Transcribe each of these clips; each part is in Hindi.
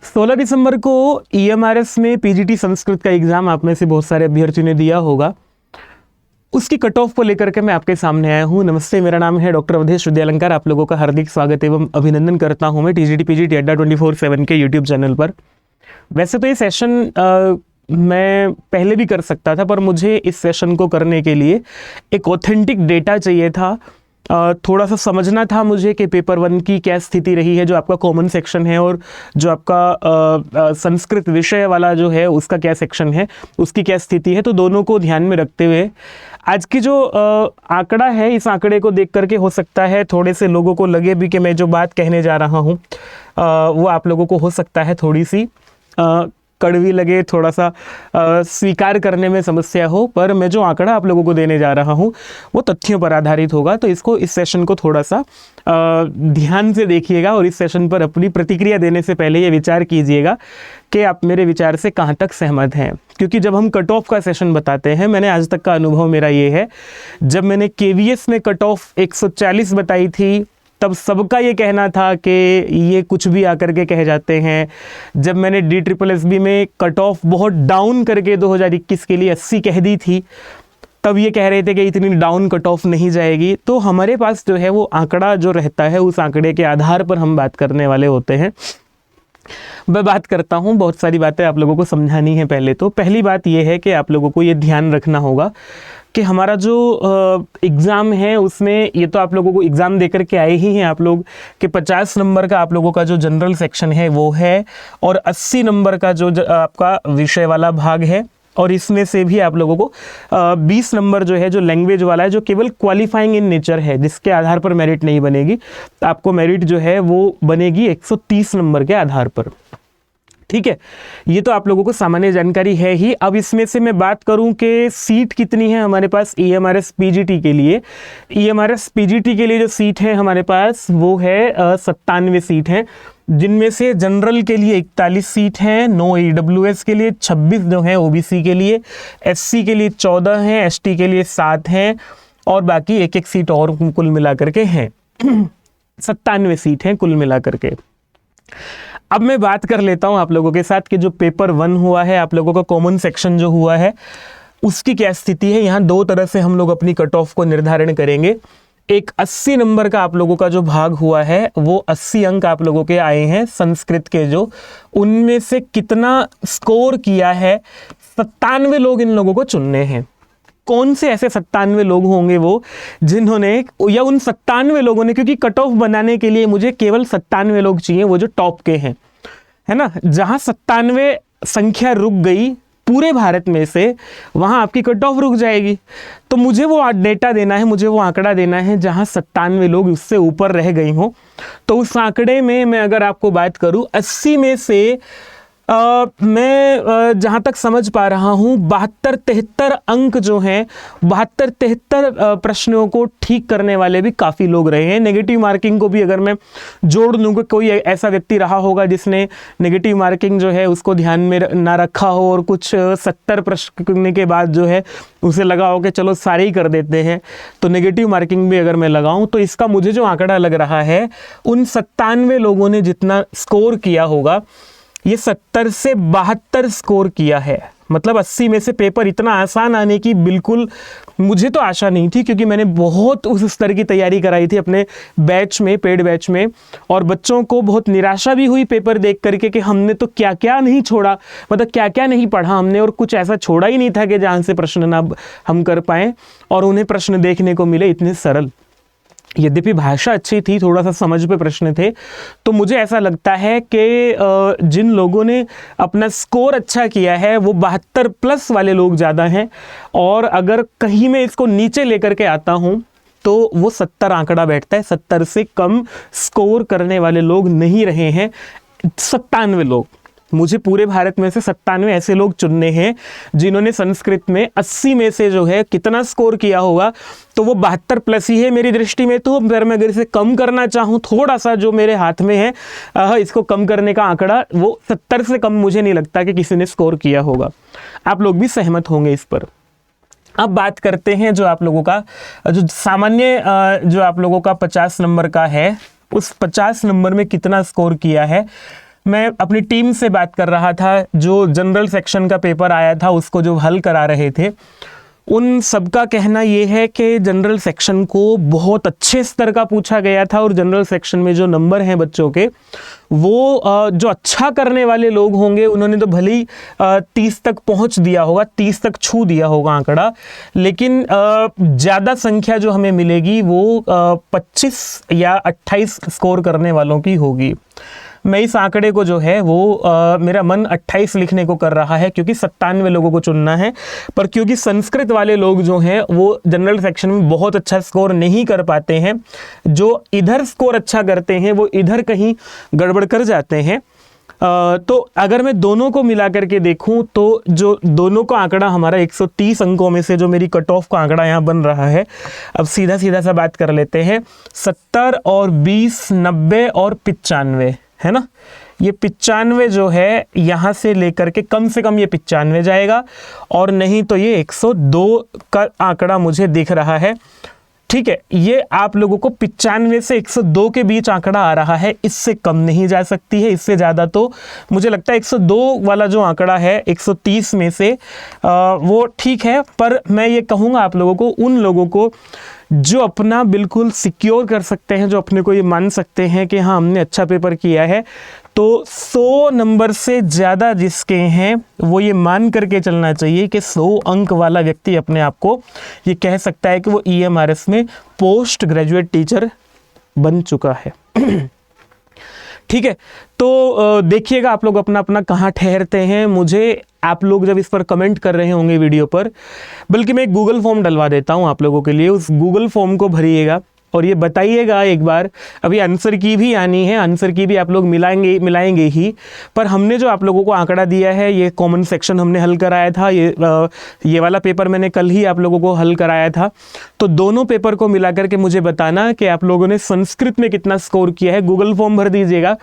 16 दिसंबर को EMRS में PGT संस्कृत का एग्जाम आप में से बहुत सारे अभ्यर्थियों ने दिया होगा। उसकी कट ऑफ को लेकर के मैं आपके सामने आया हूँ। नमस्ते, मेरा नाम है डॉक्टर अवधेश विद्यालंकार। आप लोगों का हार्दिक स्वागत एवं अभिनंदन करता हूँ मैं TGT PGT अड्डा 24/7 के यूट्यूब चैनल पर। वैसे तो ये सेशन मैं पहले भी कर सकता था, पर मुझे इस सेशन को करने के लिए एक ऑथेंटिक डेटा चाहिए था। थोड़ा सा समझना था मुझे कि पेपर 1 की क्या स्थिति रही है, जो आपका कॉमन सेक्शन है, और जो आपका संस्कृत विषय वाला जो है उसका क्या सेक्शन है, उसकी क्या स्थिति है। तो दोनों को ध्यान में रखते हुए आज की जो आंकड़ा है, इस आंकड़े को देख करके हो सकता है थोड़े से लोगों को लगे भी कि मैं जो बात कहने जा रहा हूँ वो आप लोगों को हो सकता है थोड़ी सी कड़वी लगे, थोड़ा सा स्वीकार करने में समस्या हो। पर मैं जो आंकड़ा आप लोगों को देने जा रहा हूँ वो तथ्यों पर आधारित होगा। तो इस सेशन को थोड़ा सा ध्यान से देखिएगा, और इस सेशन पर अपनी प्रतिक्रिया देने से पहले ये विचार कीजिएगा कि आप मेरे विचार से कहाँ तक सहमत हैं। क्योंकि जब हम कट ऑफ का सेशन बताते हैं, मैंने आज तक का अनुभव मेरा ये है, जब मैंने KVS में कट ऑफ 140 बताई थी तब सबका ये कहना था कि ये कुछ भी आकर के कह जाते हैं। जब मैंने DSSB में कट ऑफ बहुत डाउन करके 2021 के लिए 80 कह दी थी, तब ये कह रहे थे कि इतनी डाउन कट ऑफ नहीं जाएगी। तो हमारे पास जो है वो आंकड़ा जो रहता है, उस आंकड़े के आधार पर हम बात करने वाले होते हैं। मैं बात करता हूँ, बहुत सारी बातें आप लोगों को समझानी है। पहली बात ये है कि आप लोगों को ये ध्यान रखना होगा कि हमारा जो एग्ज़ाम है उसमें, ये तो आप लोगों को एग्ज़ाम देकर के आए ही हैं आप लोग, कि 50 नंबर का आप लोगों का जो जनरल सेक्शन है वो है, और 80 नंबर का जो आपका विषय वाला भाग है, और इसमें से भी आप लोगों को 20 नंबर जो है जो लैंग्वेज वाला है, जो केवल क्वालिफाइंग इन नेचर है, जिसके आधार पर मेरिट नहीं बनेगी। आपको मेरिट जो है वो बनेगी 130 नंबर के आधार पर। ठीक है, ये तो आप लोगों को सामान्य जानकारी है ही। अब इसमें से मैं बात करूं कि सीट कितनी है हमारे पास EMRS PGT के लिए। EMRS PGT के लिए जो सीट है हमारे पास वो है 97 सीट हैं, जिनमें से जनरल के लिए 41 सीट हैं, नो EWS के लिए 26 जो हैं, OBC के लिए, SC के लिए 14 हैं, ST के लिए 7 हैं, और बाकी एक सीट और कुल मिला करके हैं। 97 सीट हैं कुल मिला करके। अब मैं बात कर लेता हूं आप लोगों के साथ कि जो पेपर 1 हुआ है, आप लोगों का कॉमन सेक्शन जो हुआ है, उसकी क्या स्थिति है। यहाँ दो तरह से हम लोग अपनी कट ऑफ को निर्धारण करेंगे। एक 80 नंबर का आप लोगों का जो भाग हुआ है, वो 80 अंक आप लोगों के आए हैं संस्कृत के, जो उनमें से कितना स्कोर किया है, 97 लोग इन लोगों को चुनने हैं। कौन से ऐसे 97 लोग होंगे वो जिन्होंने, या उन 97 लोगों ने, क्योंकि कट ऑफ बनाने के लिए मुझे केवल 97 लोग चाहिए, वो जो टॉप के हैं, है ना। जहां 97 संख्या रुक गई पूरे भारत में से, वहां आपकी कट ऑफ रुक जाएगी। तो मुझे वो डेटा देना है, मुझे वो आंकड़ा देना है जहां 97 लोग उससे ऊपर रह गई हों। तो उस आंकड़े में मैं अगर आपको बात करूं, 80 में से मैं जहाँ तक समझ पा रहा हूँ 72-73 अंक जो हैं, 72-73 प्रश्नों को ठीक करने वाले भी काफ़ी लोग रहे हैं। नेगेटिव मार्किंग को भी अगर मैं जोड़ लूँगा, कोई ऐसा व्यक्ति रहा होगा जिसने नेगेटिव मार्किंग जो है उसको ध्यान में ना रखा हो, और कुछ 70 प्रश्न करने के बाद जो है उसे लगा हो कि चलो सारे ही कर देते हैं, तो नेगेटिव मार्किंग भी अगर मैं लगाऊं, तो इसका मुझे जो आंकड़ा लग रहा है, उन 97 लोगों ने जितना स्कोर किया होगा, ये 70 से 72 स्कोर किया है। मतलब 80 में से पेपर इतना आसान आने की बिल्कुल मुझे तो आशा नहीं थी, क्योंकि मैंने बहुत उस स्तर की तैयारी कराई थी अपने बैच में, पेड बैच में, और बच्चों को बहुत निराशा भी हुई पेपर देख करके कि हमने तो क्या क्या नहीं छोड़ा, मतलब क्या क्या नहीं पढ़ा हमने, और कुछ ऐसा छोड़ा ही नहीं था कि जहाँ से प्रश्न ना हम कर पाएँ, और उन्हें प्रश्न देखने को मिले इतने सरल। यद्यपि भाषा अच्छी थी, थोड़ा सा समझ पे प्रश्न थे। तो मुझे ऐसा लगता है कि जिन लोगों ने अपना स्कोर अच्छा किया है वो 72+ वाले लोग ज़्यादा हैं, और अगर कहीं मैं इसको नीचे लेकर के आता हूँ तो वो 70 आंकड़ा बैठता है। 70 से कम स्कोर करने वाले लोग नहीं रहे हैं 97 लोग। मुझे पूरे भारत में से 97 ऐसे लोग चुनने हैं जिन्होंने संस्कृत में 80 में से जो है कितना स्कोर किया होगा, तो वो 72+ ही है मेरी दृष्टि में। तो मैं अगर इसे कम करना चाहूँ, थोड़ा सा जो मेरे हाथ में है इसको कम करने का आंकड़ा, वो 70 से कम मुझे नहीं लगता कि किसी ने स्कोर किया होगा। आप लोग भी सहमत होंगे इस पर। अब बात करते हैं जो आप लोगों का जो सामान्य जो आप लोगों का 50 नंबर का है, उस 50 नंबर में कितना स्कोर किया है। मैं अपनी टीम से बात कर रहा था, जो जनरल सेक्शन का पेपर आया था उसको जो हल करा रहे थे, उन सबका कहना ये है कि जनरल सेक्शन को बहुत अच्छे स्तर का पूछा गया था और जनरल सेक्शन में जो नंबर हैं बच्चों के, वो जो अच्छा करने वाले लोग होंगे उन्होंने तो भले ही 30 तक पहुंच दिया होगा, 30 तक छू दिया होगा आंकड़ा, लेकिन ज़्यादा संख्या जो हमें मिलेगी वो 25 या 28 स्कोर करने वालों की होगी। मैं इस आंकड़े को जो है वो मेरा मन 28 लिखने को कर रहा है, क्योंकि 97 लोगों को चुनना है, पर क्योंकि संस्कृत वाले लोग जो हैं वो जनरल सेक्शन में बहुत अच्छा स्कोर नहीं कर पाते हैं, जो इधर स्कोर अच्छा करते हैं वो इधर कहीं गड़बड़ कर जाते हैं। तो अगर मैं दोनों को मिला करके देखूं तो जो दोनों का आंकड़ा हमारा 130 अंकों में से जो मेरी कट ऑफ का आंकड़ा यहाँ बन रहा है, अब सीधा सीधा सा बात कर लेते हैं, 70 और 20, 90 और 95 है ना। ये 95 जो है यहाँ से लेकर के कम से कम ये 95 जाएगा, और नहीं तो ये 102 का आंकड़ा मुझे दिख रहा है। ठीक है, ये आप लोगों को 95 से 102 के बीच आंकड़ा आ रहा है, इससे कम नहीं जा सकती है, इससे ज़्यादा तो मुझे लगता है 102 वाला जो आंकड़ा है 130 में से वो ठीक है। पर मैं ये कहूँगा आप लोगों को, उन लोगों को जो अपना बिल्कुल सिक्योर कर सकते हैं, जो अपने को ये मान सकते हैं कि हाँ हमने अच्छा पेपर किया है, तो 100 नंबर से ज़्यादा जिसके हैं वो ये मान करके चलना चाहिए कि 100 अंक वाला व्यक्ति अपने आप को ये कह सकता है कि वो EMRS में पोस्ट ग्रेजुएट टीचर बन चुका है। ठीक है, तो देखिएगा आप लोग अपना अपना कहाँ ठहरते हैं। मुझे आप लोग जब इस पर कमेंट कर रहे होंगे वीडियो पर, बल्कि मैं एक गूगल फॉर्म डलवा देता हूँ आप लोगों के लिए, उस गूगल फॉर्म को भरिएगा और ये बताइएगा एक बार, अभी आंसर की भी आनी है, आंसर की भी आप लोग मिलाएंगे ही, पर हमने जो आप लोगों को आंकड़ा दिया है, ये कॉमन सेक्शन हमने हल कराया था, ये वाला पेपर मैंने कल ही आप लोगों को हल कराया था। तो दोनों पेपर को मिला करके मुझे बताना कि आप लोगों ने संस्कृत में कितना स्कोर किया है, गूगल फॉर्म भर दीजिएगा,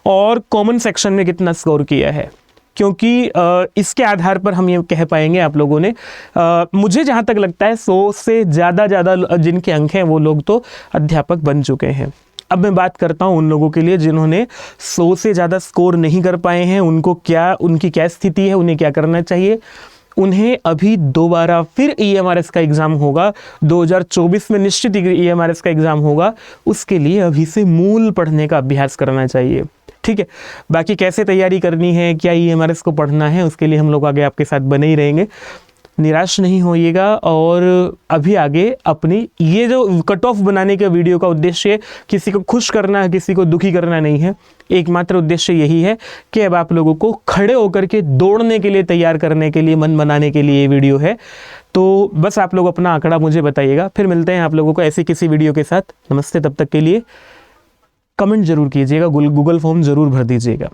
और कॉमन सेक्शन में कितना स्कोर किया है, क्योंकि इसके आधार पर हम ये कह पाएंगे आप लोगों ने। मुझे जहाँ तक लगता है 100 से ज़्यादा जिनके अंक हैं वो लोग तो अध्यापक बन चुके हैं। अब मैं बात करता हूँ उन लोगों के लिए जिन्होंने 100 से ज़्यादा स्कोर नहीं कर पाए हैं, उनकी क्या स्थिति है, उन्हें क्या करना चाहिए। उन्हें अभी दोबारा फिर EMRS का एग्ज़ाम होगा, 2024 में निश्चित EMRS का एग्ज़ाम होगा, उसके लिए अभी से मूल पढ़ने का अभ्यास करना चाहिए। ठीक है, बाकी कैसे तैयारी करनी है, क्या EMRS को पढ़ना है, उसके लिए हम लोग आगे आपके साथ बने ही रहेंगे। निराश नहीं होइएगा, और अभी आगे अपनी ये जो कट ऑफ बनाने के वीडियो का उद्देश्य किसी को खुश करना है, किसी को दुखी करना नहीं है, एकमात्र उद्देश्य यही है कि अब आप लोगों को खड़े होकर के दौड़ने के लिए तैयार करने के लिए, मन बनाने के लिए ये वीडियो है। तो बस आप लोग अपना आंकड़ा मुझे बताइएगा, फिर मिलते हैं आप लोगों को ऐसी किसी वीडियो के साथ। नमस्ते, तब तक के लिए कमेंट जरूर कीजिएगा, गूगल फॉर्म जरूर भर दीजिएगा।